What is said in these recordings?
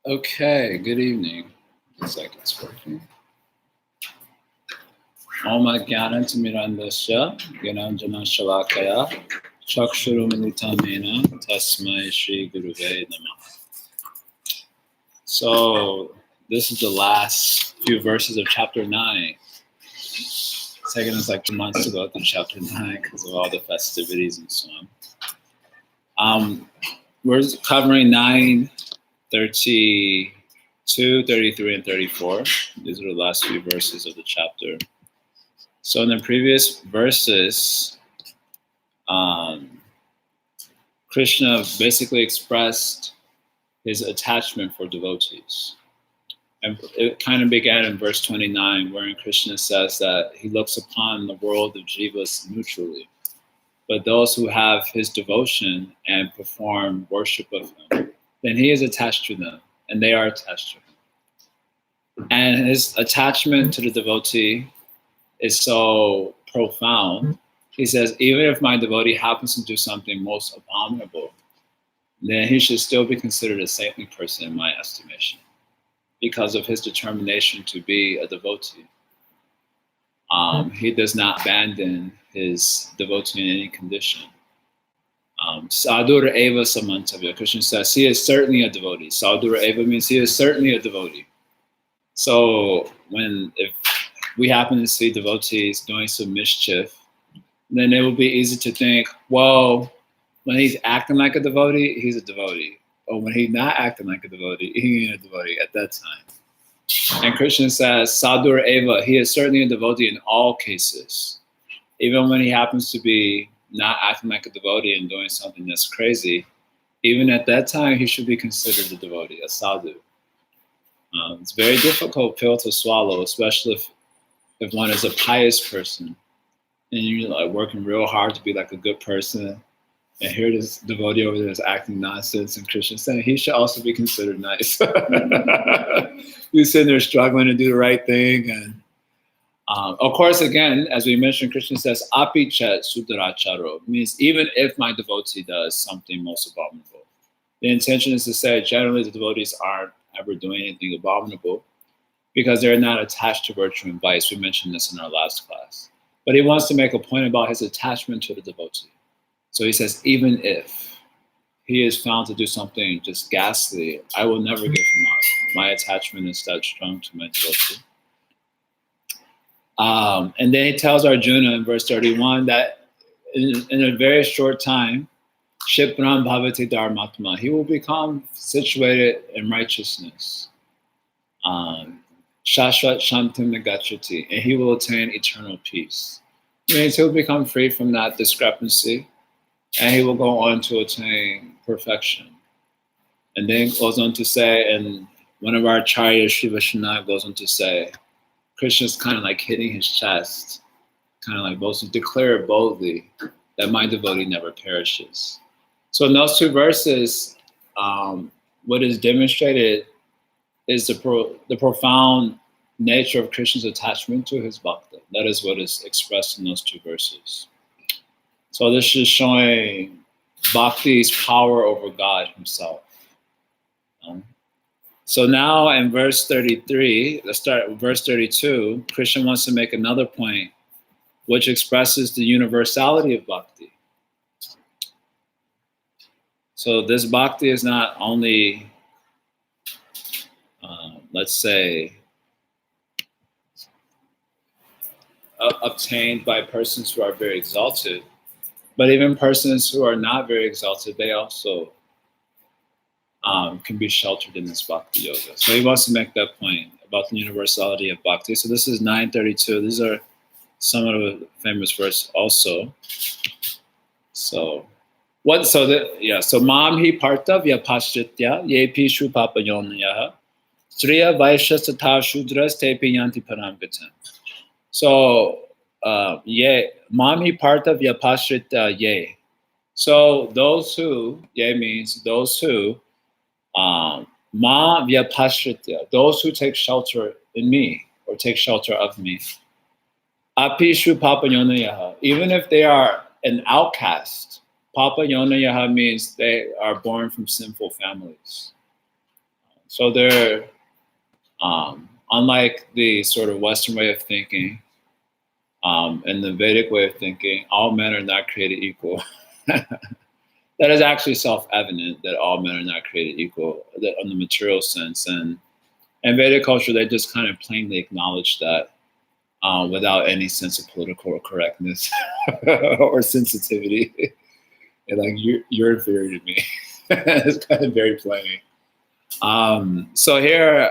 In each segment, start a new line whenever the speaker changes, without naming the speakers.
Okay, good evening. Looks like it's working. Om Jnana Timirandasya Gyananjana Shalakaya Chakshurumilitamena Tasmai Shri Guruve Namah. So this is the last few verses of chapter 9. It's taken us like 2 months to go through chapter 9 because of all the festivities and so on. We're covering 9, 32, 33, and 34. These are the last few verses of the chapter. So in the previous verses, Krishna basically expressed his attachment for devotees. And it kind of began in verse 29, wherein Krishna says that he looks upon the world of jivas neutrally. But those who have his devotion and perform worship of him, then he is attached to them, and they are attached to him. And his attachment to the devotee is so profound. He says, even if my devotee happens to do something most abominable, then he should still be considered a saintly person in my estimation because of his determination to be a devotee. He does not abandon his devotee in any condition. Sadhura Eva Samantavya. Krishna says he is certainly a devotee. Sadhura Eva means he is certainly a devotee. So if we happen to see devotees doing some mischief, then it will be easy to think, well, when he's acting like a devotee, he's a devotee. Or when he's not acting like a devotee, he ain't a devotee at that time. And Krishna says, Sadhura Eva, he is certainly a devotee in all cases. Even when he happens to be not acting like a devotee and doing something that's crazy, even at that time, he should be considered a devotee, a sadhu. It's a very difficult pill to swallow, especially if one is a pious person and you're like working real hard to be like a good person. And here this devotee over there is acting nonsense, and Krishna saying he should also be considered nice. You're sitting there struggling to do the right thing. And of course, again, as we mentioned, Krishna says, api chet sudaracharo, means even if my devotee does something most abominable. The intention is to say generally the devotees aren't ever doing anything abominable because they're not attached to virtue and vice. We mentioned this in our last class. But he wants to make a point about his attachment to the devotee. So he says, even if he is found to do something just ghastly, I will never give him up. My attachment is that strong to my devotee. And then he tells Arjuna in verse 31 that in a very short time, Shipram Bhavati Dharmatma, he will become situated in righteousness. Shashvat Shantim Nagachati, and he will attain eternal peace. Means he'll become free from that discrepancy, and he will go on to attain perfection. And then goes on to say, and one of our acharyas, Sri Vishwanath, goes on to say, Krishna's kind of like hitting his chest, kind of like boasting, declare boldly that my devotee never perishes. So in those two verses, what is demonstrated is the profound nature of Krishna's attachment to his bhakta. That is what is expressed in those two verses. So this is showing bhakti's power over God himself. So now in verse 33, let's start with verse 32, Krishna wants to make another point which expresses the universality of bhakti. So this bhakti is not only, let's say, obtained by persons who are very exalted, but even persons who are not very exalted, they also can be sheltered in this bhakti yoga. So he wants to make that point about the universality of bhakti. So this is 932. These are some of the famous verses also. So mam hi partavya paschitya yepi shupapa yonyaha striya vaishya tatha shudras tepi yanti paramgatam. So mam hi partavya paschitya ye. So those who, ye means those who, ma vyapashritya, those who take shelter in me or take shelter of me. Apishu papa yonayaha, even if they are an outcast. Papa yonayaha means they are born from sinful families. So they're, unlike the sort of Western way of thinking, and the Vedic way of thinking, all men are not created equal. That is actually self-evident that all men are not created equal in the material sense. And in Vedic culture, they just kind of plainly acknowledge that without any sense of political correctness or sensitivity. And like, you're inferior to me. It's kind of very plain. So here,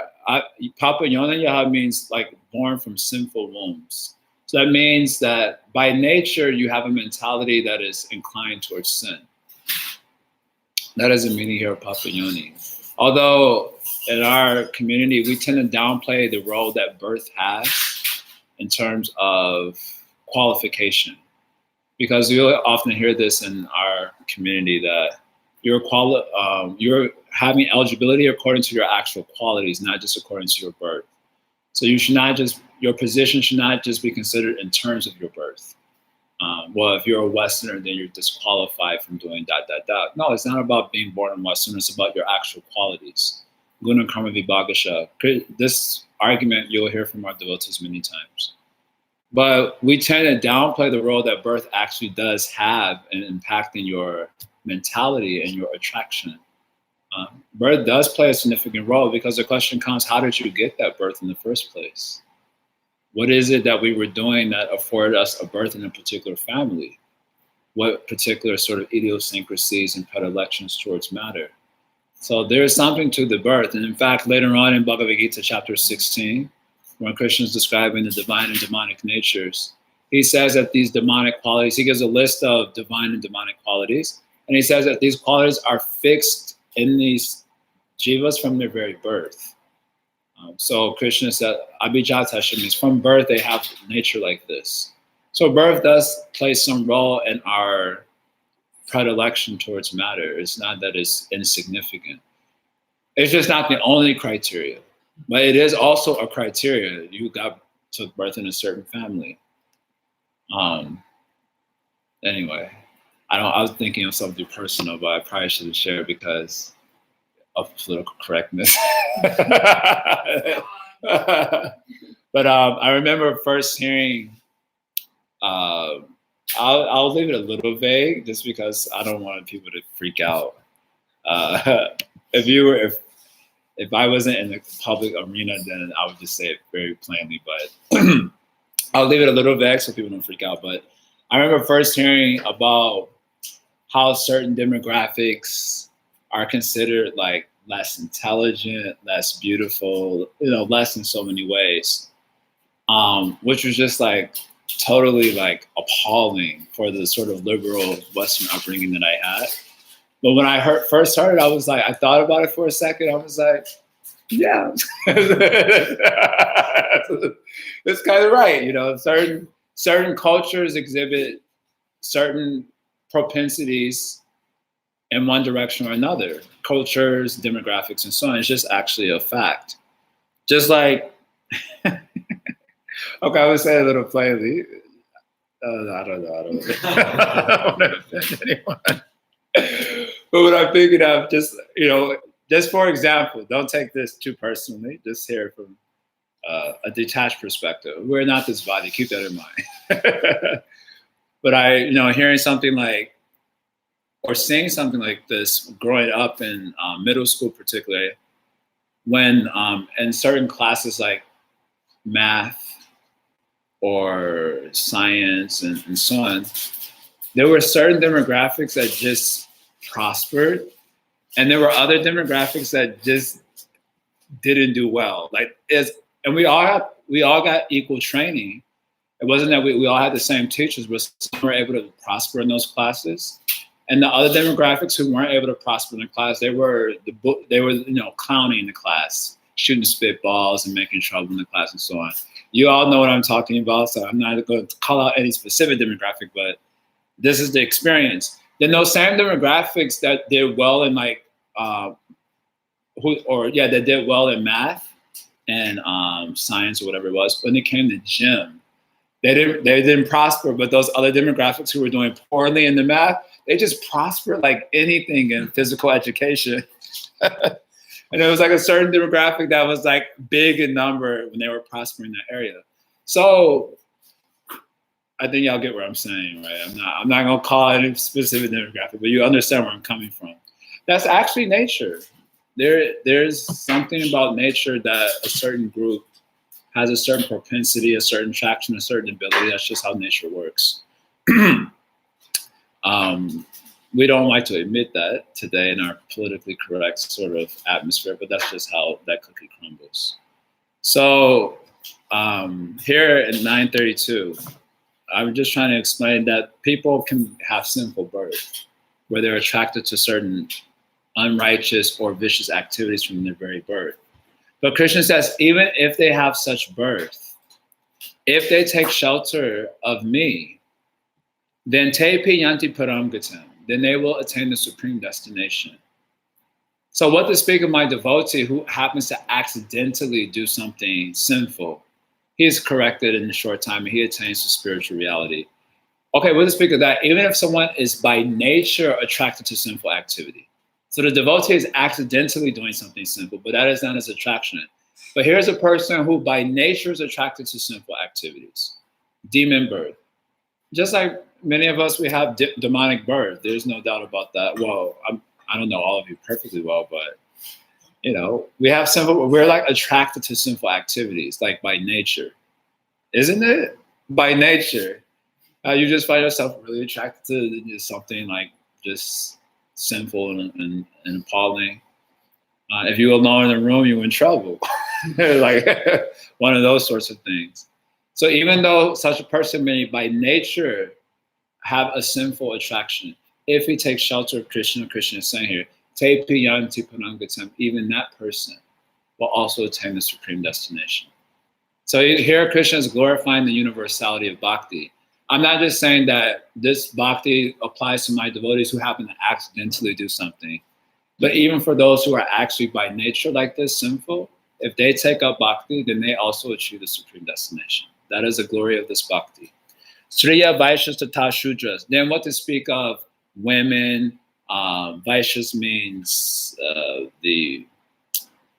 Papa Yonaya means like born from sinful wombs. So that means that by nature, you have a mentality that is inclined towards sin. That is the meaning here of Papa Yoni. Although in our community, we tend to downplay the role that birth has in terms of qualification. Because we often hear this in our community that you're having eligibility according to your actual qualities, not just according to your birth. So your position should not just be considered in terms of your birth. Well, if you're a Westerner, then you're disqualified from doing ... No, it's not about being born a Westerner. It's about your actual qualities. Guna Karma Vibhagasha. This argument you'll hear from our devotees many times. But we tend to downplay the role that birth actually does have in impacting your mentality and your attraction. Birth does play a significant role, because the question comes, how did you get that birth in the first place? What is it that we were doing that afforded us a birth in a particular family? What particular sort of idiosyncrasies and predilections towards matter? So there's something to the birth. And in fact, later on in Bhagavad-Gita chapter 16, when Krishna is describing the divine and demonic natures, he says that these demonic qualities, he gives a list of divine and demonic qualities, and he says that these qualities are fixed in these jivas from their very birth. So Krishna said, Abhijatasha means from birth they have nature like this. So birth does play some role in our predilection towards matter. It's not that it's insignificant. It's just not the only criteria, but it is also a criteria. You took birth in a certain family. Anyway, I was thinking of something personal, but I probably shouldn't share because of political correctness. But I remember first hearing, I'll leave it a little vague just because I don't want people to freak out. If I wasn't in the public arena, then I would just say it very plainly, but I'll leave it a little vague so people don't freak out. But I remember first hearing about how certain demographics are considered like less intelligent, less beautiful, less in so many ways, which was just like totally like appalling for the sort of liberal Western upbringing that I had. But when I first heard it, I was like, I thought about it for a second. I was like, yeah, that's kind of right. Certain cultures exhibit certain propensities in one direction or another. Cultures, demographics, and so on. It's just actually a fact. Just like, okay, I would say a little plainly. I don't know. I don't want to offend anyone. But what I'm thinking of, just for example, don't take this too personally. Just hear it from a detached perspective. We're not this body. Keep that in mind. But hearing something like, or seeing something like this growing up in middle school particularly, when in certain classes like math or science and so on, there were certain demographics that just prospered, and there were other demographics that just didn't do well. And we all got equal training. It wasn't that we all had the same teachers, but some were able to prosper in those classes. And the other demographics who weren't able to prosper in the class, they were clowning the class, shooting spitballs and making trouble in the class and so on. You all know what I'm talking about, so I'm not going to call out any specific demographic, but this is the experience. Then those same demographics that did well in that did well in math and science or whatever it was, when it came to gym, they didn't prosper. But those other demographics who were doing poorly in the math, they just prospered like anything in physical education. And it was like a certain demographic that was like big in number when they were prospering in that area. So I think y'all get what I'm saying, right? I'm not gonna call any specific demographic, but you understand where I'm coming from. That's actually nature. There's something about nature that a certain group has a certain propensity, a certain traction, a certain ability. That's just how nature works. We don't like to admit that today in our politically correct sort of atmosphere, but that's just how that cookie crumbles. So here in 932, I'm just trying to explain that people can have sinful birth, where they're attracted to certain unrighteous or vicious activities from their very birth. But Krishna says, even if they have such birth, if they take shelter of me, then tepi yanti param gatam, then they will attain the supreme destination. So what to speak of my devotee who happens to accidentally do something sinful, he is corrected in a short time and he attains to spiritual reality. Okay, what to speak of that? Even if someone is by nature attracted to sinful activity. So the devotee is accidentally doing something sinful, but that is not his attraction. But here's a person who by nature is attracted to sinful activities. Demon birth. Just like many of us, we have demonic birth. There's no doubt about that. Well, I don't know all of you perfectly well, but you know, we're like attracted to sinful activities, like by nature. Isn't it? By nature. You just find yourself really attracted to something like just sinful and appalling. If you were alone in the room, you're in trouble. Like one of those sorts of things. So even though such a person may by nature have a sinful attraction, if he takes shelter of Krishna, Krishna is saying here, tepi yanti parangatam, even that person will also attain the supreme destination. So here Krishna is glorifying the universality of bhakti. I'm not just saying that this bhakti applies to my devotees who happen to accidentally do something, but even for those who are actually by nature like this, sinful, if they take up bhakti, then they also achieve the supreme destination. That is the glory of this bhakti. Sriya Vaishyas Tata Shudras. Then what to speak of women? Vaishyas means the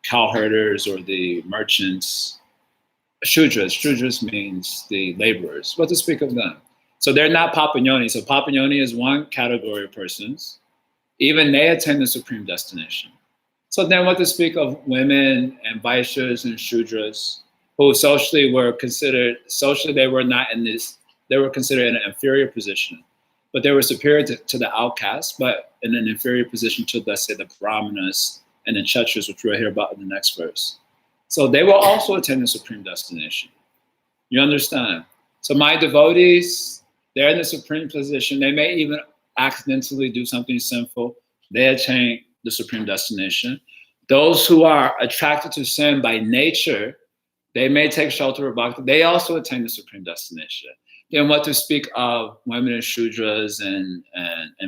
cowherders or the merchants. Shudras means the laborers. What to speak of them? So they're not papanyoni. So papanyoni is one category of persons. Even they attain the supreme destination. So then what to speak of women and Vaishyas and Shudras, who socially they were not in this, they were considered in an inferior position, but they were superior to the outcasts, but in an inferior position to, let's say, the Brahmanas and the Kshatriyas, which we'll hear about in the next verse. So they will also attain the supreme destination. You understand? So my devotees, they're in the supreme position. They may even accidentally do something sinful. They attain the supreme destination. Those who are attracted to sin by nature, they may take shelter of bhakti. They also attain the supreme destination. Then what to speak of women and Shudras and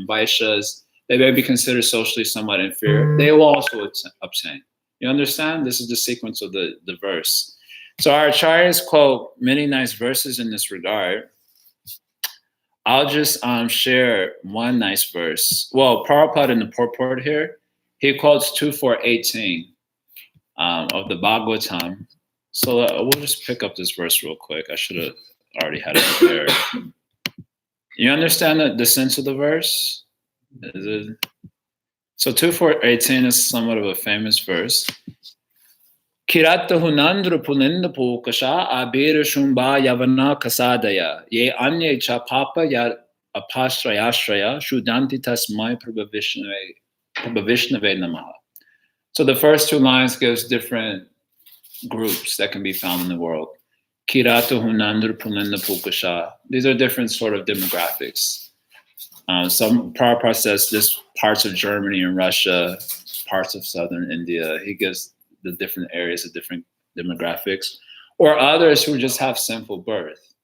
Vaishyas, they may be considered socially somewhat inferior. They will also obtain. You understand? This is the sequence of the verse. So our acharyas quote many nice verses in this regard. I'll just share one nice verse. Well, Prabhupada in the purport here, he quotes 2:4:18 of the Bhagavatam. So we'll just pick up this verse real quick. I should have already had it prepared. You understand the sense of the verse? So 2:4:18 is somewhat of a famous verse. Kiratta hunandra pulinda pukasha abira shumba yavana kasadaya ye anye cha papa ya apashrayashraya shudanti tasmai prabhavishnave namaha. So the first two lines gives different groups that can be found in the world. Kiratta hunandra pulinda pukasha. These are different sort of demographics. Some Prabhupada says this parts of Germany and Russia, parts of southern India. He gives the different areas of different demographics, or others who just have sinful birth.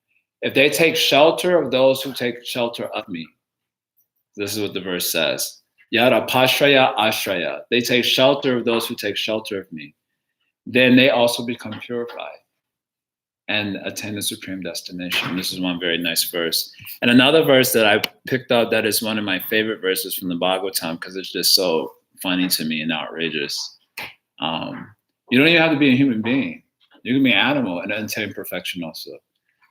If they take shelter of those who take shelter of me, this is what the verse says. Yara pashraya ashraya. They take shelter of those who take shelter of me. Then they also become purified and attain the supreme destination. This is one very nice verse. And another verse that I picked out that is one of my favorite verses from the Bhagavatam because it's just so funny to me and outrageous. You don't even have to be a human being. You can be an animal and attain perfection also.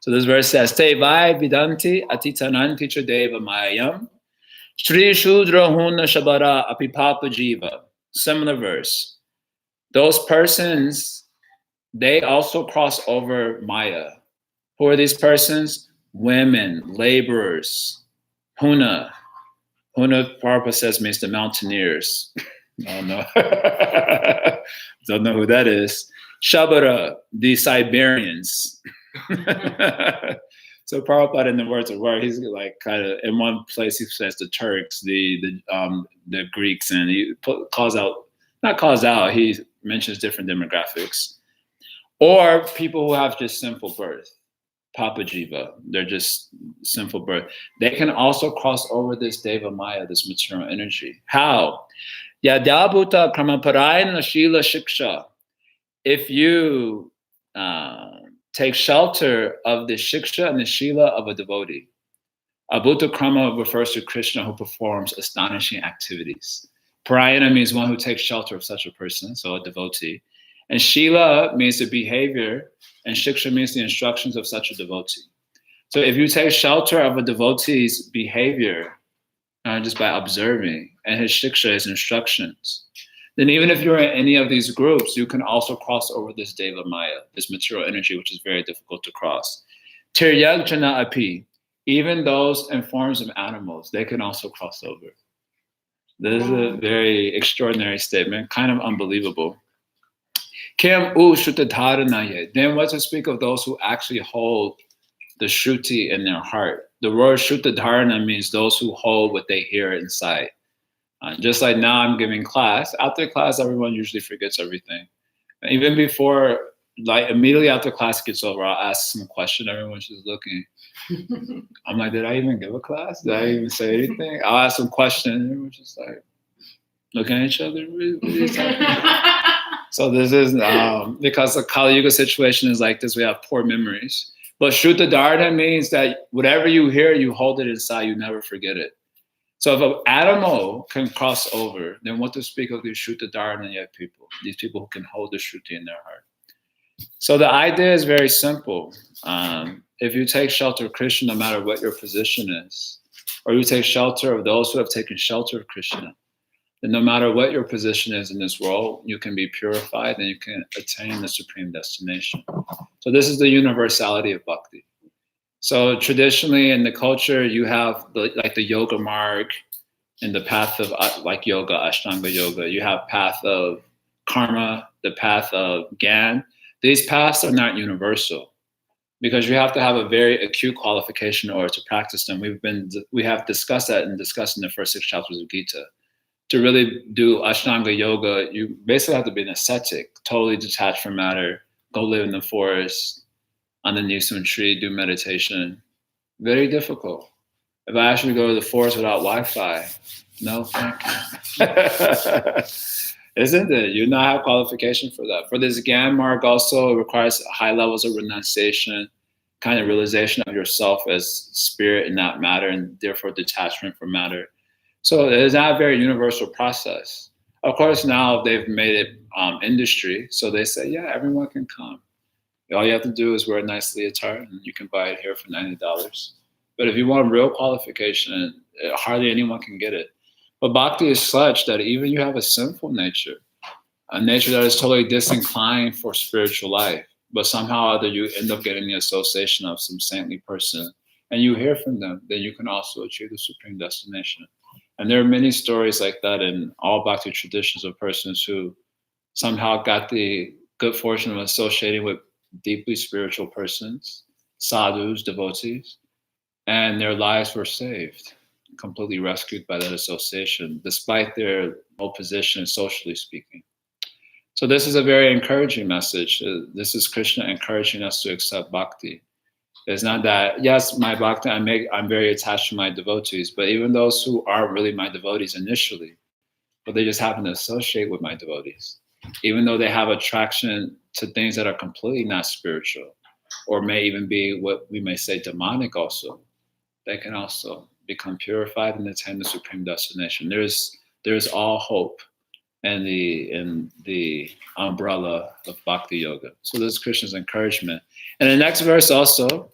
So this verse says, Te vai vidanti atitananti chadeva mayam Shri Shudra Huna Shabara Apipapa Jiva. Similar verse. Those persons, they also cross over Maya. Who are these persons? Women, laborers. Huna. Huna, Prabhupada says, means the mountaineers. Oh no. Don't know who that is. Shabara, the Siberians. So Prabhupada, in the words of word, he's like kind of in one place he says the Turks, the Greeks, and he he mentions different demographics, or people who have just simple birth, Papa Jiva, they're just simple birth. They can also cross over this Deva Maya, this material energy. How? Yadabhuta Kramaparayana Shila Shiksha. If you take shelter of the shiksha and the shila of a devotee. Abhuta Krama refers to Krishna who performs astonishing activities. Parayana means one who takes shelter of such a person, so a devotee. And shila means the behavior, and shiksha means the instructions of such a devotee. So if you take shelter of a devotee's behavior, just by observing, and his shiksha, his instructions, then even if you're in any of these groups, you can also cross over this Deva Maya, this material energy, which is very difficult to cross. Tiryagjana api, even those in forms of animals, they can also cross over. This is a very extraordinary statement, kind of unbelievable. Kim u shrutadharanaye. Then what to speak of those who actually hold the shruti in their heart? The word shrutadharana means those who hold what they hear inside. Just like now I'm giving class. After class, everyone usually forgets everything. And even before, like immediately after class gets over, I'll ask some question. Everyone's just looking. I'm like, did I even give a class? Did I even say anything? I'll ask some question. And everyone's just like looking at each other. What are you talking about? So this is because the Kali Yuga situation is like this. We have poor memories. But Shruta Dharana means that whatever you hear, you hold it inside. You never forget it. So if an animal can cross over, then what to speak of these Shruta Dharana people, these people who can hold the Shruti in their heart. So the idea is very simple. If you take shelter of Krishna, no matter what your position is, or you take shelter of those who have taken shelter of Krishna, then no matter what your position is in this world, you can be purified and you can attain the supreme destination. So this is the universality of bhakti. So traditionally in the culture, you have the yoga marg and the path of like yoga, Ashtanga yoga. You have path of karma, the path of gyan. These paths are not universal because you have to have a very acute qualification in order to practice them. We have discussed that and discussed in the first 6 chapters of Gita. To really do Ashtanga yoga, you basically have to be an ascetic, totally detached from matter, go live in the forest, underneath some tree, do meditation. Very difficult. If I ask you to go to the forest without Wi-Fi, no, thank you. Isn't it? You not have qualification for that. For this Gyan mark also, it requires high levels of renunciation, kind of realization of yourself as spirit and not matter, and therefore detachment from matter. So it is not a very universal process. Of course, now they've made it industry, so they say, yeah, everyone can come. All you have to do is wear a nice leotard, and you can buy it here for $90. But if you want real qualification, hardly anyone can get it. But bhakti is such that even you have a sinful nature, a nature that is totally disinclined for spiritual life, but somehow or other you end up getting the association of some saintly person, and you hear from them, then you can also achieve the supreme destination. And there are many stories like that in all bhakti traditions of persons who somehow got the good fortune of associating with deeply spiritual persons, sadhus, devotees, and their lives were saved, completely rescued by that association, despite their low position socially speaking. So this is a very encouraging message. This is Krishna encouraging us to accept bhakti. It's not that, yes, my bhakti, I'm very attached to my devotees, but even those who aren't really my devotees initially, but they just happen to associate with my devotees, even though they have attraction to things that are completely not spiritual, or may even be what we may say demonic also, they can also become purified and attain the supreme destination. There's all hope and the umbrella of Bhakti Yoga. So this is Krishna's encouragement. And the next verse also,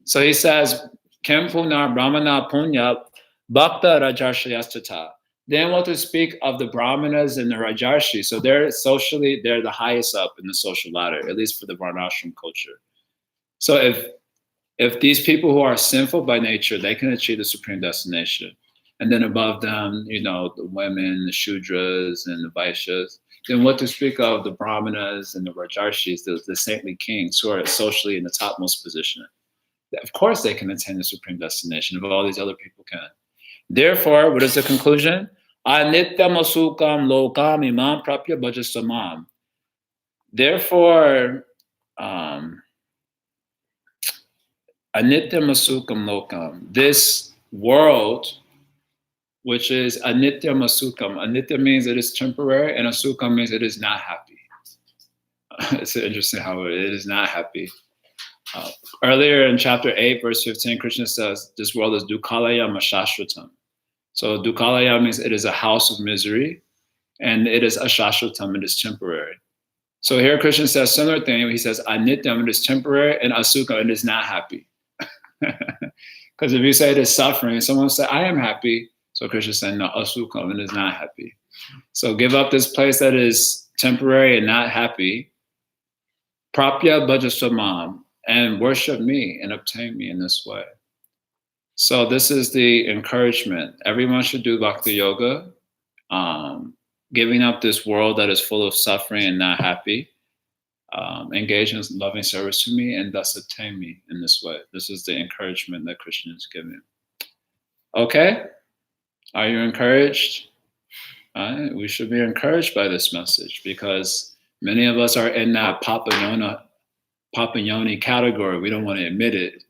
so he says, Kem punar brahmana punya bhakta rajarshayastata. Then what to speak of the brahmanas and the rajarshi. So they're the highest up in the social ladder, at least for the varnashram culture. So if these people who are sinful by nature, they can achieve the supreme destination. And then above them, the women, the Shudras, and the Vaishyas. Then what to speak of the Brahmanas and the Rajarshis, the saintly kings who are socially in the topmost position. Of course they can attain the supreme destination if all these other people can. Therefore, what is the conclusion? Anityam asukam lokam imam prapya bhajasamam. Therefore, anityam asukam lokam, this world, which is anityam asukam. Anitya means it is temporary, and asukam means it is not happy. It's interesting how it is not happy. Earlier in chapter 8, verse 15, Krishna says, this world is dukkhalayam ashashvatam. So dukkhalayam means it is a house of misery, and it is ashashvatam, it is temporary. So here Krishna says similar thing. He says, anityam, it is temporary, and asukam, it is not happy. Because if you say it is suffering, someone will say, I am happy. So Krishna is saying, no, asukam, it is not happy. So give up this place that is temporary and not happy. Prapya bhajasamam, and worship me and obtain me in this way. So this is the encouragement. Everyone should do bhakti yoga, giving up this world that is full of suffering and not happy, engage in loving service to me, and thus obtain me in this way. This is the encouragement that Krishna is giving. Okay? Are you encouraged? We should be encouraged by this message because many of us are in that Papayoni category. We don't want to admit it,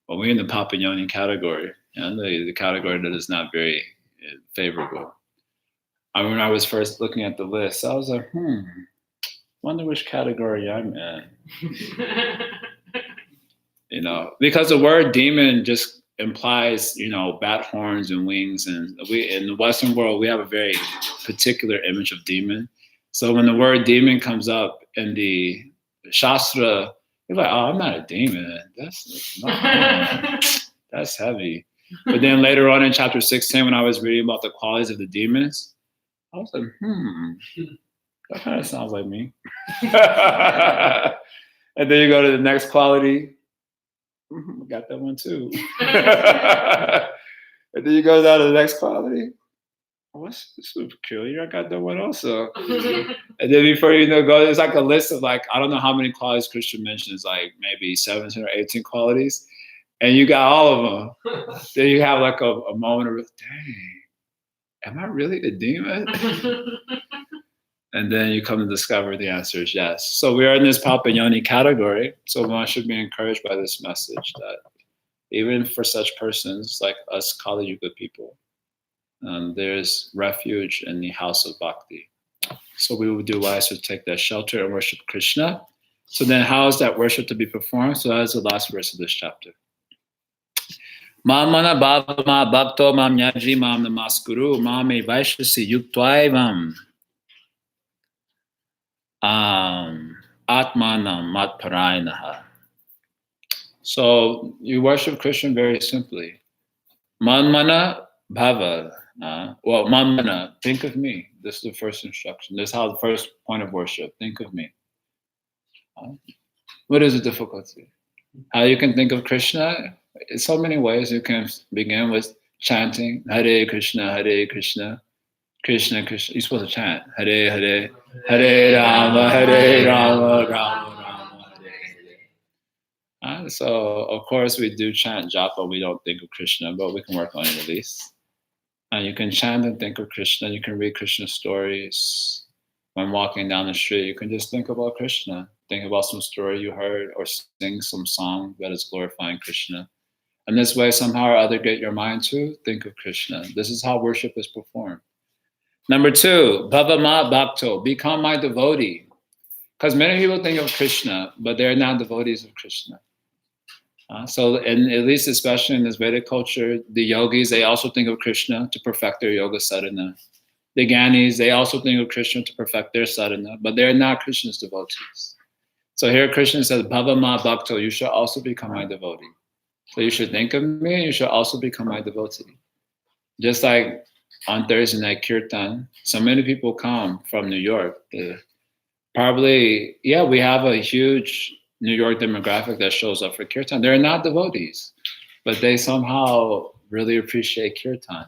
but we're in the Papayoni category, and the category that is not very favorable. When I was first looking at the list, I was like, wonder which category I'm in. Because the word demon just implies, bat horns and wings, and we in the Western world we have a very particular image of demon. So when the word demon comes up in the Shastra, you're like, oh, I'm not a demon. That's heavy. But then later on in chapter 16, when I was reading about the qualities of the demons, I was like, that kind of sounds like me. And then you go to the next quality. Got that one too. And then you go down to the next quality. What's this is peculiar? I got that one also. And then before you go, there's like a list of I don't know how many qualities Krishna mentions, like maybe 17 or 18 qualities. And you got all of them. Then you have like a moment of, dang, am I really the demon? And then you come to discover the answer is yes. So we are in this Papayoni category. So one should be encouraged by this message that even for such persons like us Kali Yuga people, there's refuge in the house of Bhakti. So we would do wise to take that shelter and worship Krishna. So then how is that worship to be performed? So that is the last verse of this chapter. Mamana bhava ma bhakto mam nyaji mam namaskuru mame vaishasi yuktvaivam atmanam matparayanaha. So you worship Krishna very simply. Manmana bhava. Manmana, think of me. This is the first instruction. This is how the first point of worship. Think of me. What is the difficulty? How you can think of Krishna? In so many ways. You can begin with chanting Hare Krishna, Krishna Krishna. You're supposed to chant Hare Hare, Hare Rama, Rama Rama, Hare. So of course we do chant japa. We don't think of Krishna, but we can work on it at least. And you can chant and think of Krishna. You can read Krishna stories. When walking down the street, you can just think about Krishna. Think about some story you heard or sing some song that is glorifying Krishna. And this way, somehow or other, get your mind to think of Krishna. This is how worship is performed. Number 2, Bhava Ma Bhakto, become my devotee. Because many people think of Krishna, but they're not devotees of Krishna. So, and at least especially in this Vedic culture, the yogis, they also think of Krishna to perfect their yoga sadhana. The Gyanis, they also think of Krishna to perfect their sadhana, but they're not Krishna's devotees. So here Krishna says, Bhavama Bhakto, you should also become my devotee. So you should think of me, and you should also become my devotee. Just like on Thursday night kirtan, so many people come from New York. Probably, yeah, we have a huge New York demographic that shows up for kirtan. They're not devotees, but they somehow really appreciate kirtan,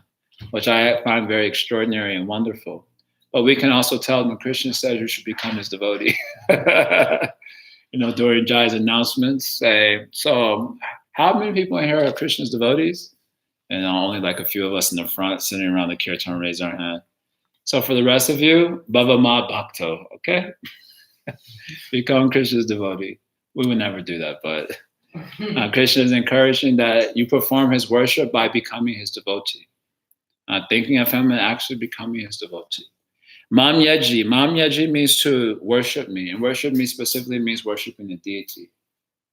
which I find very extraordinary and wonderful. But we can also tell them Krishna says you should become his devotee. During Jai's announcements, say, so how many people in here are Krishna's devotees? And only like a few of us in the front sitting around the kirtan raise our hand. So for the rest of you, Bhava Ma Bhakto, okay? Become Krishna's devotee. We would never do that, but Krishna is encouraging that you perform his worship by becoming his devotee. Thinking of him and actually becoming his devotee. Mam Yaji. Mam Yaji means to worship me. And worship me specifically means worshiping the deity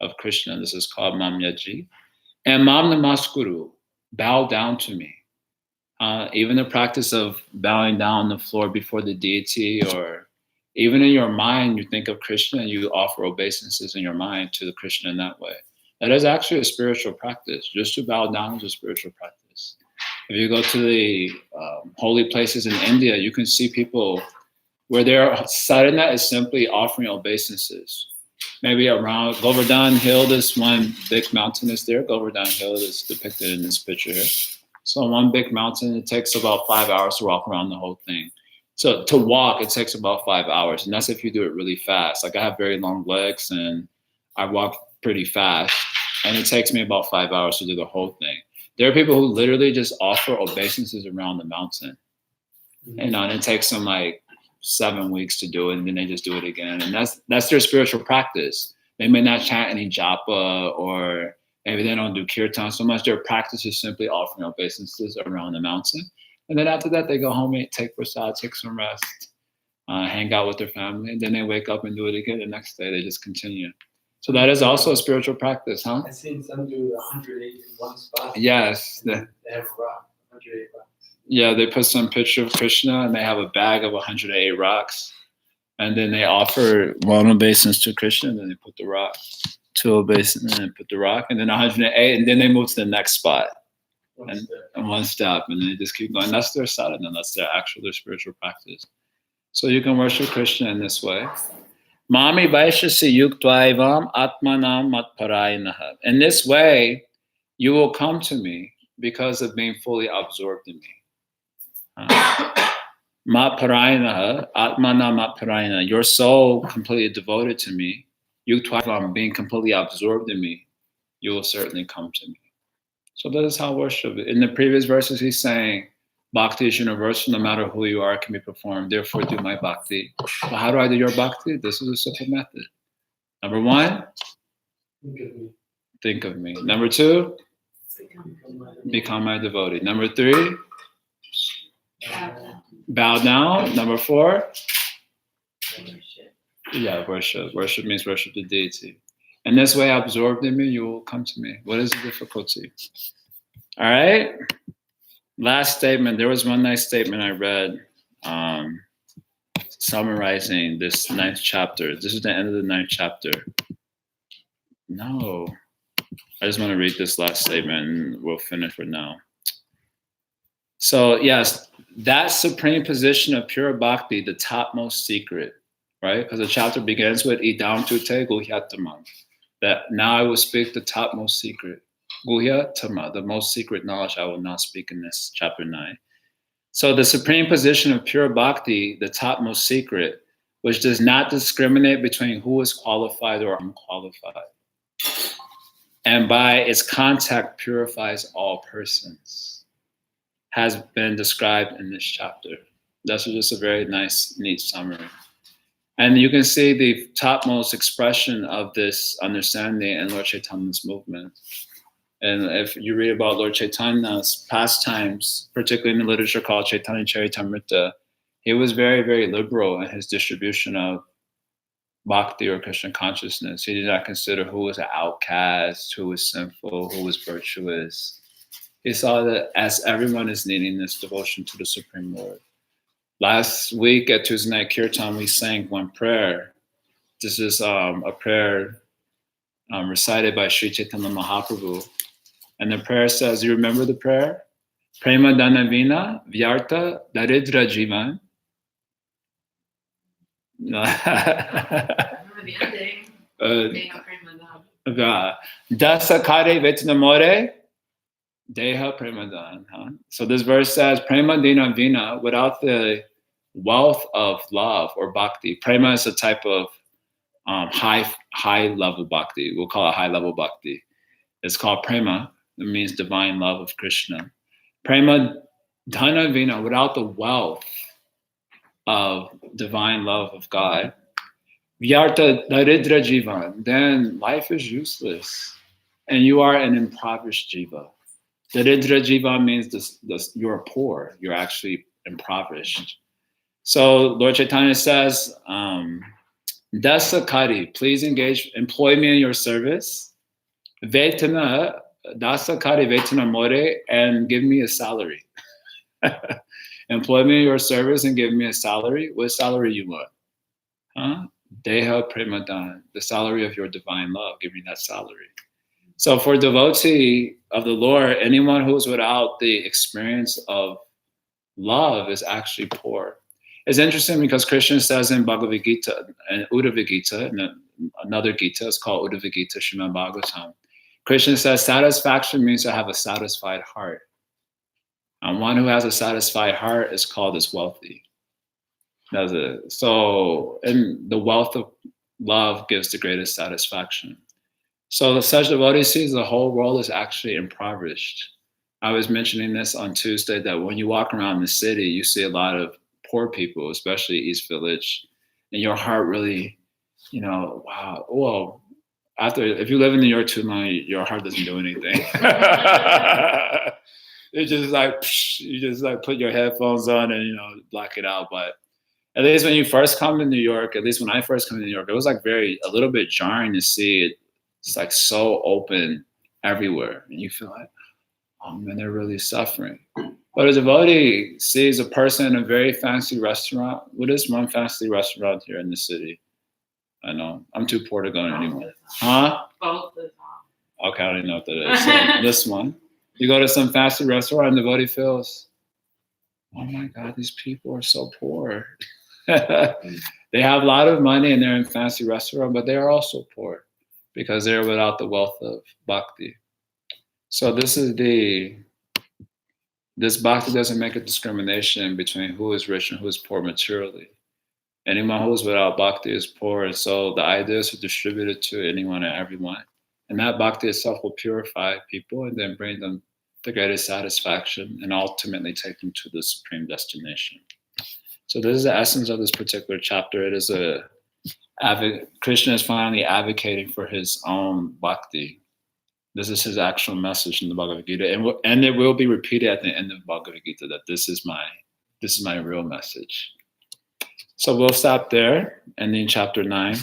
of Krishna. This is called Mam Yaji. And Mam Namaskuru. Bow down to me. Even the practice of bowing down on the floor before the deity, or even in your mind, you think of Krishna and you offer obeisances in your mind to the Krishna in that way. That is actually a spiritual practice. Just to bow down is a spiritual practice. If you go to the holy places in India, you can see people where their sadhana is simply offering obeisances. Maybe around Govardhan Hill, this one big mountain is there. Govardhan Hill is depicted in this picture here. So one big mountain, it takes about 5 hours to walk around the whole thing. So to walk, it takes about 5 hours. And that's if you do it really fast. Like I have very long legs and I walk pretty fast. And it takes me about 5 hours to do the whole thing. There are people who literally just offer obeisances around the mountain. And it takes them like 7 weeks to do it, and then they just do it again. And that's their spiritual practice. They may not chant any japa, or maybe they don't do kirtan so much. Their practice is simply offering obeisances around the mountain. And then after that, they go home and take prasad, take some rest, hang out with their family, and then they wake up and do it again the next day. They just continue. So that is also a spiritual practice, huh?
I've seen some do 108 in one spot.
Yes.
They have rock, 108 rocks.
Yeah, they put some picture of Krishna and they have a bag of 108 rocks. And then they offer one obeisance to Krishna, and then they put the rock. 2 obeisance, and then put the rock, and then 108, and then they move to the next spot. And one step, and they just keep going. That's their sadhana, that's their spiritual practice. So you can worship Krishna in this way. Mami Vaishasi Yuktvaivam Atmanam Matparayanaha. In this way, you will come to me because of being fully absorbed in me. Matparayanaha, Atmanam Matparayana. Your soul completely devoted to me. Yuktvaivam, being completely absorbed in me, you will certainly come to me. So that is how worship. In the previous verses, he's saying, Bhakti is universal, no matter who you are, it can be performed. Therefore, do my bhakti. But how do I do your bhakti? This is a simple method. Number 1, think of me. Number 2, become my devotee. Number 3, bow down. Number 4, worship. Worship means worship the deity. And this way, absorbed in me, you will come to me. What is the difficulty? All right? Last statement. There was one nice statement I read summarizing this 9th chapter. This is the end of the 9th chapter. No. I just want to read this last statement and we'll finish for now. So, yes, that supreme position of pure bhakti, the topmost secret, right? Because the chapter begins with idam tute guhyatamam. That now I will speak the topmost secret. Guhya Tama, the most secret knowledge I will not speak in this chapter 9. So the supreme position of pure bhakti, the topmost secret, which does not discriminate between who is qualified or unqualified, and by its contact purifies all persons, has been described in this chapter. That's just a very nice, neat summary. And you can see the topmost expression of this understanding in Lord Chaitanya's movement. And if you read about Lord Chaitanya's pastimes, particularly in the literature called Chaitanya Charitamrita, he was very, very liberal in his distribution of bhakti or Krishna consciousness. He did not consider who was an outcast, who was sinful, who was virtuous. He saw that as everyone is needing this devotion to the Supreme Lord. Last week at Tuesday Night Kirtan, we sang one prayer. This is a prayer recited by Sri Chaitanya Mahaprabhu. And the prayer says, you remember the prayer? Prema Danavina Vyarta Daridra Jivan.
I remember the ending. Deha Premadan.
Dasa Kare Vetnamore Deha Premadan. So this verse says, Prema Dina Vina, without the wealth of love or bhakti. Prema is a type of high level bhakti. We'll call it high level bhakti. It's called prema. It means divine love of Krishna. Prema dhana vina, without the wealth of divine love of God. Vyarta daridra jivan, then life is useless. And you are an impoverished jiva. Daridra jiva means you're poor. You're actually impoverished. So Lord Chaitanya says, Dasakari, please employ me in your service. Vetana, Dasakari Vetana More, and give me a salary. Employ me in your service and give me a salary. What salary you want? Deha Premadan, the salary of your divine love. Give me that salary. So for devotee of the Lord, anyone who's without the experience of love is actually poor. It's interesting because Krishna says in Bhagavad-Gita and Uddhava-Gita, and another Gita, it's called Uddhava-Gita, Srimad Bhagavatam. Krishna says satisfaction means to have a satisfied heart. And one who has a satisfied heart is called as wealthy. That's it. So, and the wealth of love gives the greatest satisfaction. So such devotee sees the whole world is actually impoverished. I was mentioning this on Tuesday that when you walk around the city, you see a lot of poor people, especially East Village, and your heart really, wow. Well, if you live in New York too long, your heart doesn't do anything. It's just like you just like put your headphones on and block it out. But at least when you first come to New York, at least when I first come to New York, it was like a little bit jarring to see it. It's like so open everywhere, and you feel like, oh man, they're really suffering. But a devotee sees a person in a very fancy restaurant. What is one fancy restaurant here in the city? I know. I'm too poor to go in anymore. Huh?
Both the time.
Okay, I don't even know what that is. So this one. You go to some fancy restaurant and the devotee feels, oh my God, these people are so poor. They have a lot of money and they're in fancy restaurant, but they are also poor because they're without the wealth of bhakti. So this bhakti doesn't make a discrimination between who is rich and who is poor materially. Anyone who is without bhakti is poor, and so the idea is to distribute it to anyone and everyone. And that bhakti itself will purify people and then bring them the greatest satisfaction and ultimately take them to the supreme destination. So this is the essence of this particular chapter. It is Krishna is finally advocating for his own bhakti. This is his actual message in the Bhagavad-Gita, and it will be repeated at the end of Bhagavad-Gita that this is my real message. So we'll stop there, ending chapter 9.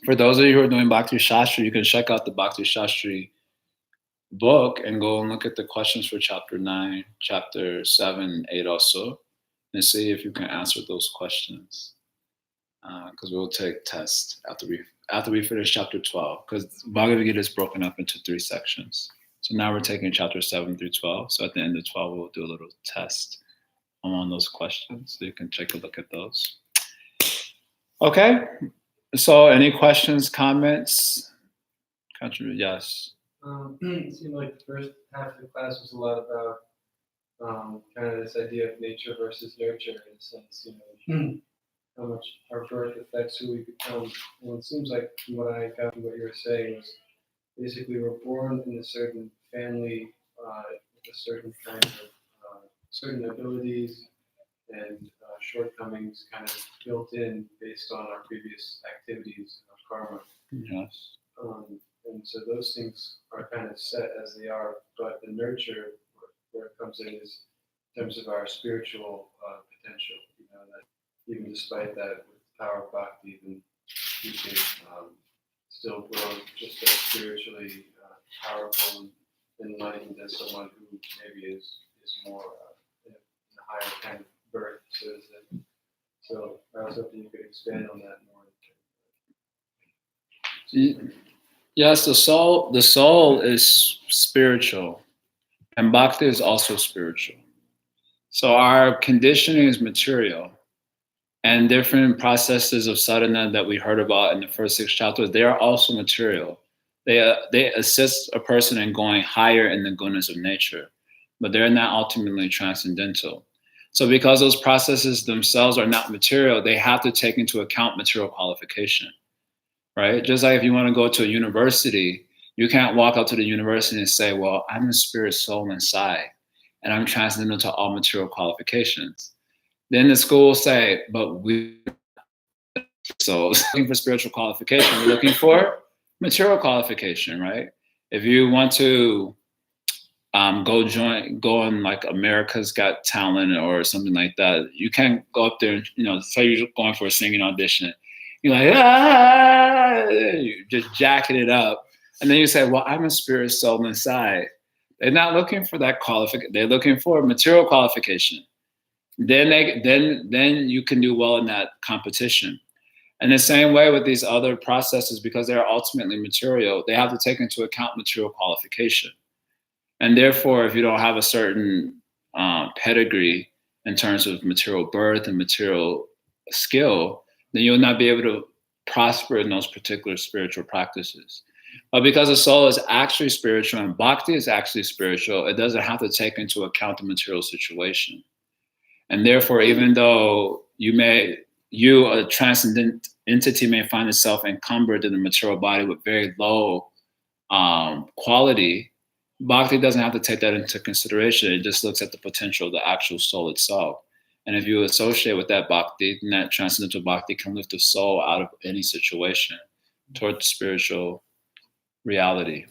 For those of you who are doing Bhakti Shastri, you can check out the Bhakti Shastri book and go and look at the questions for chapter 9, chapter 7, 8 also, and see if you can answer those questions. Because we'll take tests after we finish chapter 12, because Bhagavad Gita is broken up into 3 sections. So now we're taking chapter 7 through 12. So at the end of 12, we'll do a little test on those questions. So you can take a look at those. Okay. So any questions, comments? Yes.
It seemed like the first half of the class was a lot about kind of this idea of nature versus nurture, in a sense, how much our birth affects who we become. And it seems like from what I got from what you were saying was basically we're born in a certain family with a certain kind of certain abilities and shortcomings kind of built in based on our previous activities of karma.
Yes.
And so those things are kind of set as they are, but the nurture where it comes in is in terms of our spiritual potential. That even despite that, with the power of bhakti, even you can still grow just as spiritually powerful and enlightened as someone who maybe is more in a higher kind of birth. So I was hoping you could expand on that more.
Yes, the soul is spiritual, and bhakti is also spiritual. So our conditioning is material, and different processes of sadhana that we heard about in the first 6 chapters, they are also material. They assist a person in going higher in the gunas of nature, but they're not ultimately transcendental. So because those processes themselves are not material, they have to take into account material qualification, right? Just like if you want to go to a university, you can't walk up to the university and say, well, I'm a spirit soul inside, and I'm transcendental to all material qualifications. Then the school will say, but we souls looking for spiritual qualification, we're looking for material qualification, right? If you want to go on like America's Got Talent or something like that, you can't go up there and, say you're going for a singing audition. You're like, you're just jacking it up. And then you say, well, I'm a spirit soul inside. They're not looking for that qualification. They're looking for material qualification. Then you can do well in that competition. And the same way with these other processes, because they're ultimately material, they have to take into account material qualification. And therefore, if you don't have a certain pedigree in terms of material birth and material skill, then you'll not be able to prosper in those particular spiritual practices. But because the soul is actually spiritual and bhakti is actually spiritual, it doesn't have to take into account the material situation. And therefore, even though you, a transcendent entity, may find itself encumbered in a material body with very low quality, bhakti doesn't have to take that into consideration. It just looks at the potential of the actual soul itself. And if you associate with that bhakti, then that transcendental bhakti can lift the soul out of any situation toward the spiritual reality.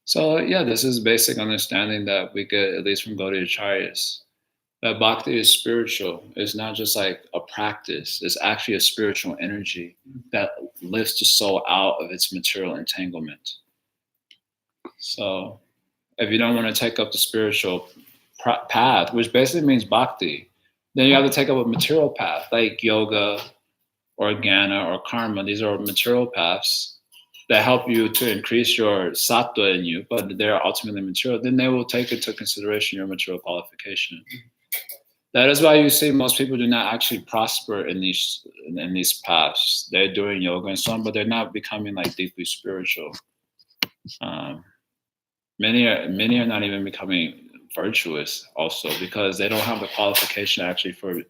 So yeah, this is basic understanding that we get at least from Gaudiya Acharyas. That bhakti is spiritual. It's not just like a practice. It's actually a spiritual energy that lifts the soul out of its material entanglement. So if you don't want to take up the spiritual path, which basically means bhakti, then you have to take up a material path like yoga or jnana or karma. These are material paths that help you to increase your sattva in you, but they're ultimately material. Then they will take into consideration your material qualification. That is why you see most people do not actually prosper in these paths. They're doing yoga and so on, but they're not becoming like deeply spiritual. Many are not even becoming virtuous also because they don't have the qualification actually for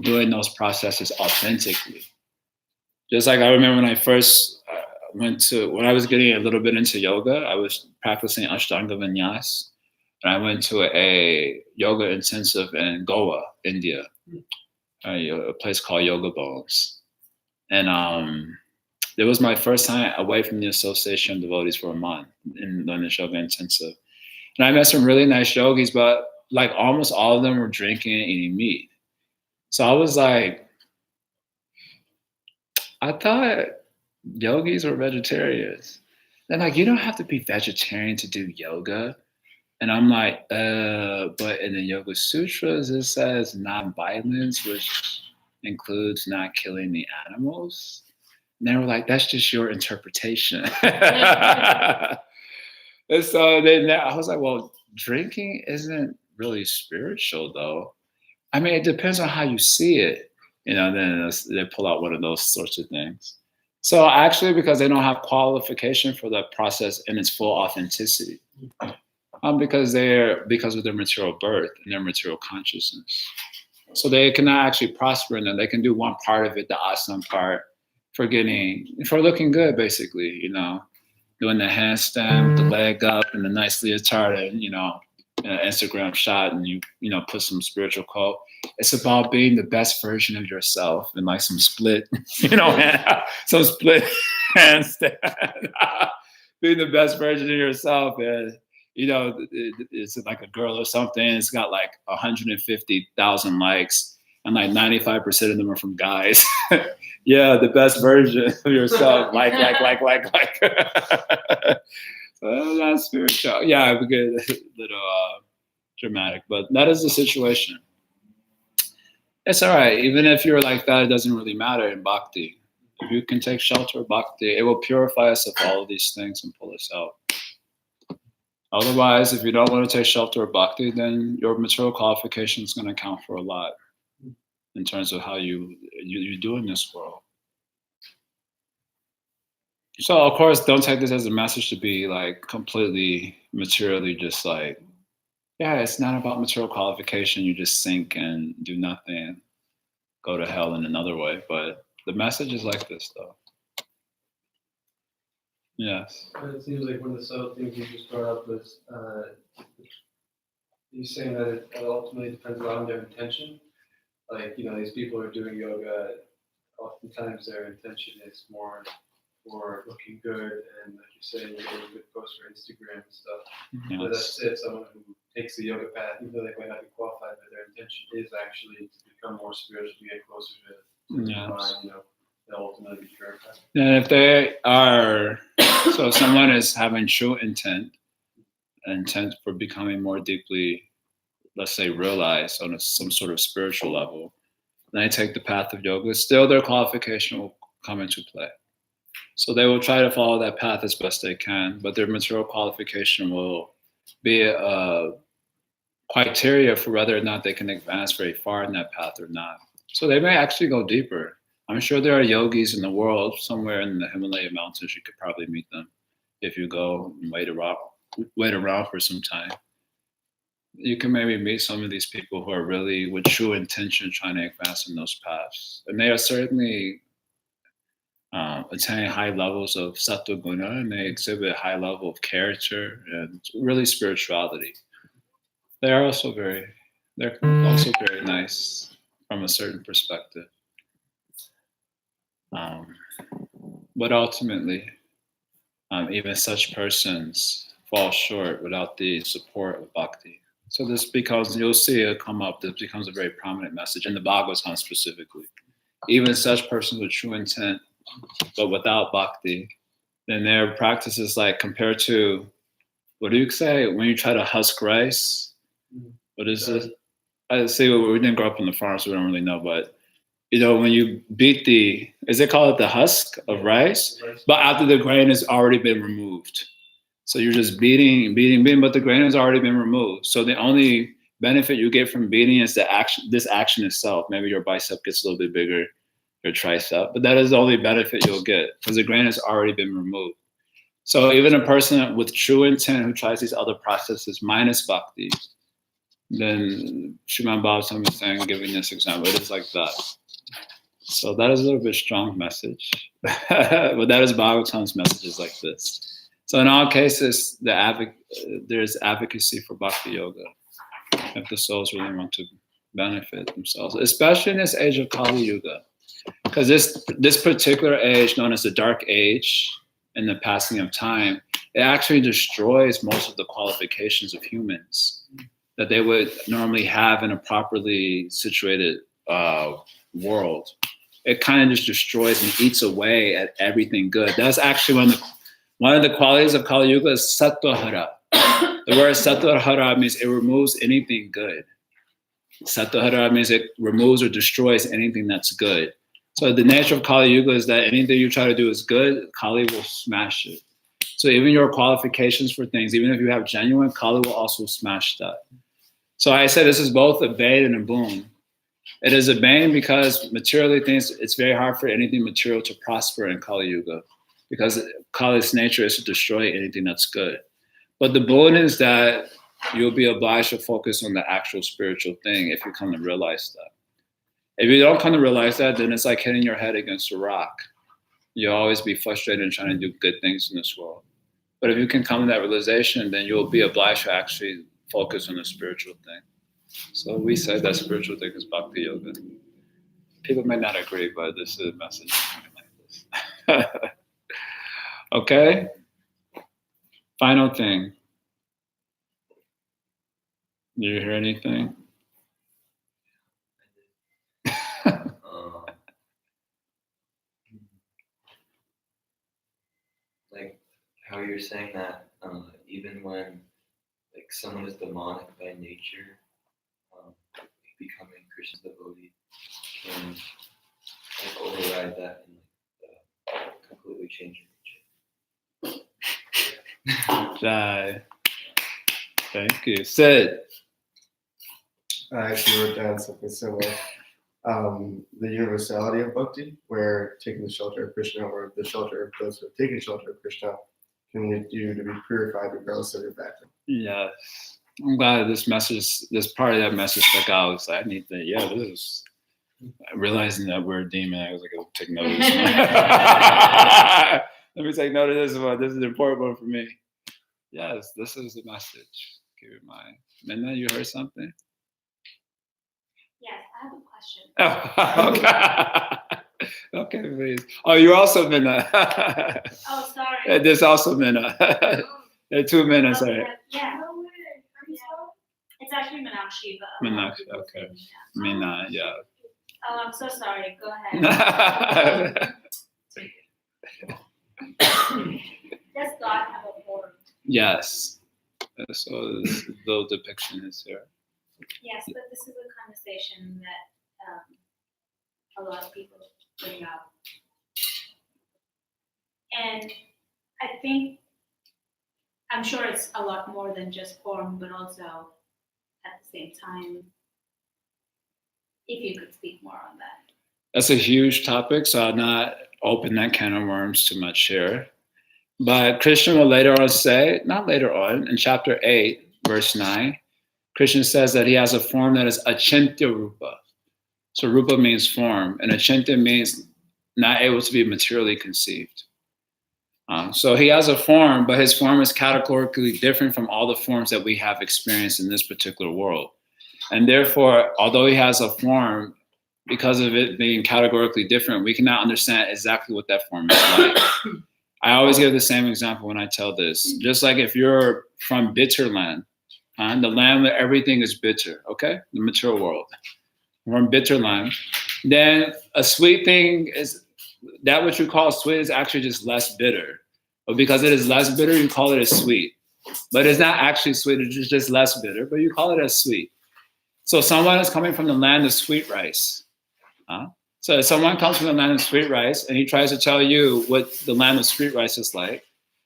doing those processes authentically. Just like I remember when I first when I was getting a little bit into yoga, I was practicing Ashtanga Vinyas. And I went to a yoga intensive in Goa, India, a place called Yoga Bones. And it was my first time away from the Association of Devotees for a month in this yoga intensive. And I met some really nice yogis, but like almost all of them were drinking and eating meat. So I was like, I thought yogis were vegetarians. They're like, you don't have to be vegetarian to do yoga. And I'm like, but in the Yoga Sutras, it says non-violence, which includes not killing the animals. And they were like, that's just your interpretation. And so then I was like, well, drinking isn't really spiritual, though. I mean, it depends on how you see it. Then they pull out one of those sorts of things. So actually, because they don't have qualification for the process in its full authenticity. Because of their material birth and their material consciousness. So they cannot actually prosper in them. They can do one part of it, the asana part, for looking good, basically, doing the handstand with the leg up and the nice leotard and, an Instagram shot and you put some spiritual quote. It's about being the best version of yourself and like some split, some split handstand. Being the best version of yourself and it's like a girl or something. It's got like 150,000 likes, and like 95% of them are from guys. Yeah, the best version of yourself. Like. So that's spiritual. Yeah, we get a little dramatic, but that is the situation. It's all right. Even if you're like that, it doesn't really matter in bhakti. If you can take shelter of bhakti, it will purify us of all of these things and pull us out. Otherwise, if you don't want to take shelter of bhakti, then your material qualification is going to count for a lot in terms of how you do in this world. So, of course, don't take this as a message to be like completely materially just like, yeah, it's not about material qualification. You just sink and do nothing, go to hell in another way. But the message is like this, though. Yes.
It seems like one of the subtle things you just brought up was you saying that it ultimately depends a lot on their intention. Like, these people who are doing yoga, oftentimes their intention is more for looking good, and like you say, you're getting good posts for Instagram and stuff.
Yes.
But that's it. Someone who takes the yoga path, even though they might not be qualified, but their intention is actually to become more spiritual, to get closer to the divine, they'll ultimately be purified.
And if they are, so if someone is having true intent for becoming more deeply, let's say, realized on some sort of spiritual level, and they take the path of yoga, still their qualification will come into play. So they will try to follow that path as best they can, but their material qualification will be a criteria for whether or not they can advance very far in that path or not. So they may actually go deeper. I'm sure there are yogis in the world, somewhere in the Himalaya mountains, you could probably meet them if you go and wait around for some time. You can maybe meet some of these people who are really with true intention trying to advance in those paths. And they are certainly attaining high levels of sattva guna, and they exhibit a high level of character and really spirituality. They're also very nice from a certain perspective. But ultimately, even such persons fall short without the support of bhakti. So this becomes, you'll see it come up, this becomes a very prominent message in the Bhagavad-Gita specifically. Even such persons with true intent, but without bhakti, then their practice is like compared to, what do you say, when you try to husk rice? What is this? I say we didn't grow up in the farm, so we don't really know, but when you beat is it called the husk of rice? But after the grain has already been removed. So you're just beating, but the grain has already been removed. So the only benefit you get from beating is this action itself. Maybe your bicep gets a little bit bigger, your tricep, but that is the only benefit you'll get because the grain has already been removed. So even a person with true intent who tries these other processes minus bhakti, then Srimad Bhagavatam is saying, giving this example, it is like that. So that is a little bit strong message, but that is Bhagavatam's message is like this. So in all cases, there's advocacy for bhakti yoga if the souls really want to benefit themselves, especially in this age of Kali Yuga, because this particular age, known as the Dark Age, in the passing of time, it actually destroys most of the qualifications of humans that they would normally have in a properly situated world. It kind of just destroys and eats away at everything good. That's actually one of the qualities of Kali Yuga is sattva-hara. The word sattva-hara means it removes anything good. Sattva-hara means it removes or destroys anything that's good. So the nature of Kali Yuga is that anything you try to do is good, Kali will smash it. So even your qualifications for things, even if you have genuine, Kali will also smash that. So I say this is both a bane and a boon. It is a bane because materially things, it's very hard for anything material to prosper in Kali Yuga because Kali's nature is to destroy anything that's good. But the boon is that you'll be obliged to focus on the actual spiritual thing if you come to realize that. If you don't come to realize that, then it's like hitting your head against a rock. You'll always be frustrated and trying to do good things in this world. But if you can come to that realization, then you'll be obliged to actually focus on the spiritual thing. So we say that spiritual thing is bhakti yoga. People may not agree, but this is a message like this. Okay? Final thing. Do you hear anything?
Like how you're saying that even when like someone is demonic by nature, becoming Krishna's devotee, can like override that and completely change your nature.
Right. Thank you. Sid.
I actually wrote down something similar. The universality of bhakti, where taking the shelter of Krishna or the shelter of those who have taken shelter of Krishna can lead you to be purified regardless of your background.
Yes. I'm glad this part of that message stuck out. It's like, I need to, this is realizing that we're a demon. I was like, I'll take note of this one. Let me take note of this one. This is an important one for me. Yes, this is the message. Keep in mind. Minna, you heard something?
Yes, I have a question.
Oh, okay, please. Oh, you're also Minna.
Oh, sorry.
There's also Minna. There are two Minna, sorry.
Yeah. It's actually Meenakshi, but
Meenakshi, okay. Minna, yeah.
Oh, I'm so sorry. Go ahead. Does God have a form?
Yes. So this little depiction is here.
Yes, but this is a conversation that a lot of people bring up. And I'm sure it's a lot more than just form, but also at the same time, if you could speak more on that.
That's a huge topic, so I'll not open that can of worms too much here. But Krishna will later on say, not later on, in chapter 8, verse 9, Krishna says that he has a form that is achintya rupa. So rupa means form, and achintya means not able to be materially conceived. So he has a form, but his form is categorically different from all the forms that we have experienced in this particular world. And therefore, although he has a form, because of it being categorically different, we cannot understand exactly what that form is like. I always give the same example when I tell this. Just like if you're from bitter land, the land where everything is bitter, okay? The material world. From bitter land, then a sweet thing is, that what you call sweet is actually just less bitter. But because it is less bitter, you call it as sweet. But it's not actually sweet, it's just less bitter, but you call it as sweet. So someone is coming from the land of sweet rice. So if someone comes from the land of sweet rice and he tries to tell you what the land of sweet rice is like,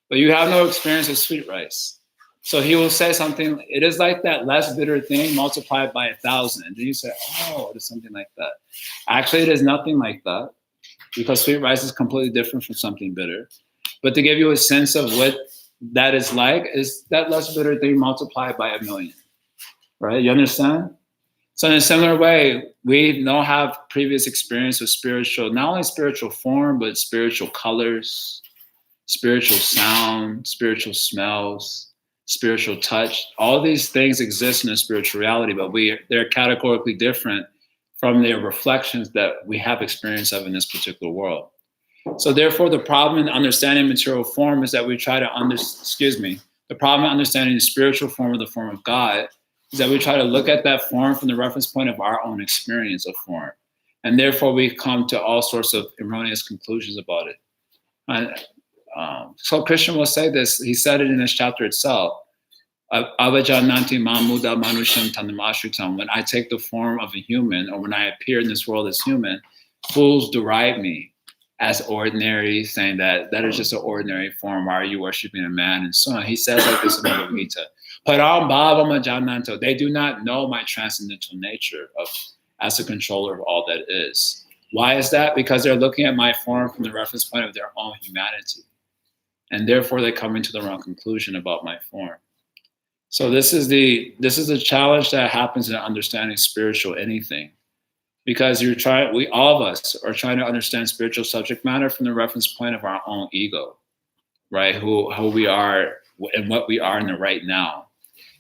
but you have no experience with sweet rice. So he will say something, it is like that less bitter thing multiplied by 1,000. And you say, oh, it is something like that. Actually, it is nothing like that, because sweet rice is completely different from something bitter. But to give you a sense of what that is like, is that less bitter thing multiplied by 1,000,000, right? You understand? So in a similar way, we don't have previous experience with spiritual, not only spiritual form, but spiritual colors, spiritual sound, spiritual smells, spiritual touch. All these things exist in a spiritual reality, but they're categorically different from their reflections that we have experience of in this particular world. So therefore, the problem in understanding material form is that we try to the problem in understanding the spiritual form or the form of God is that we try to look at that form from the reference point of our own experience of form. And therefore, we come to all sorts of erroneous conclusions about it. So Krishna will say this, he said it in this chapter itself. Avajananti mamuda manusham tanamashritam. When I take the form of a human, or when I appear in this world as human, fools deride me as ordinary, saying that is just an ordinary form. Why are you worshiping a man? And so on. He says like this in Bhagavad-Gita. Param bhava jananto. They do not know my transcendental nature as the controller of all that is. Why is that? Because they're looking at my form from the reference point of their own humanity. And therefore they come into the wrong conclusion about my form. So this is the challenge that happens in understanding spiritual anything. Because all of us are trying to understand spiritual subject matter from the reference point of our own ego, right? Who we are and what we are in the right now.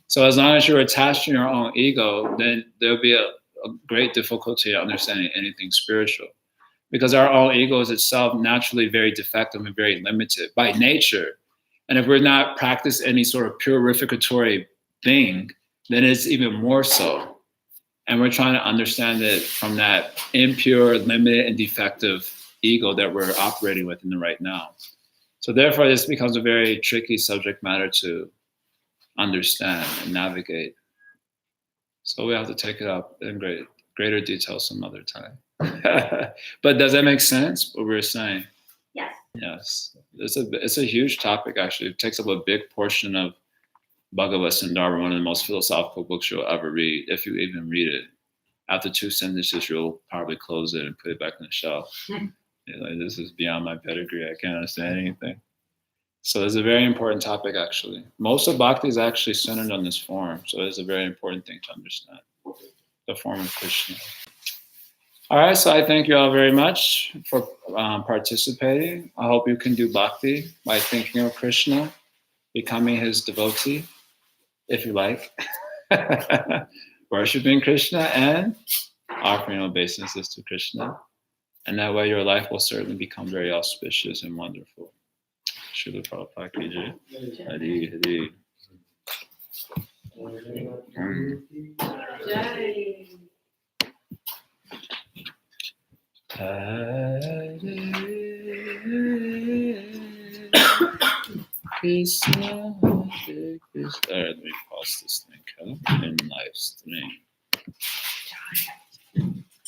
So as long as you're attached to your own ego, then there'll be a great difficulty in understanding anything spiritual. Because our own ego is itself naturally very defective and very limited by nature. And if we're not practicing any sort of purificatory thing, then it's even more so. And we're trying to understand it from that impure, limited, and defective ego that we're operating with in the right now. So therefore, this becomes a very tricky subject matter to understand and navigate. So we have to take it up in great greater detail some other time. But does that make sense? What we're saying?
Yes.
Yes, it's a huge topic. Actually, it takes up a big portion of Bhagavad-Gita, one of the most philosophical books you'll ever read, if you even read it. After 2 sentences, you'll probably close it and put it back on the shelf. You're like, this is beyond my pedigree. I can't understand anything. So it's a very important topic, actually. Most of Bhakti is actually centered on this form, so it's a very important thing to understand, the form of Krishna. All right, so I thank you all very much for participating. I hope you can do Bhakti by thinking of Krishna, becoming his devotee, if you like, worshiping Krishna and offering obeisances to Krishna. And that way your life will certainly become very auspicious and wonderful. Srila Prabhupada ki jai. Hari Hari. Hare Krishna, Hare Krishna. All right, let me pause this thing in live stream.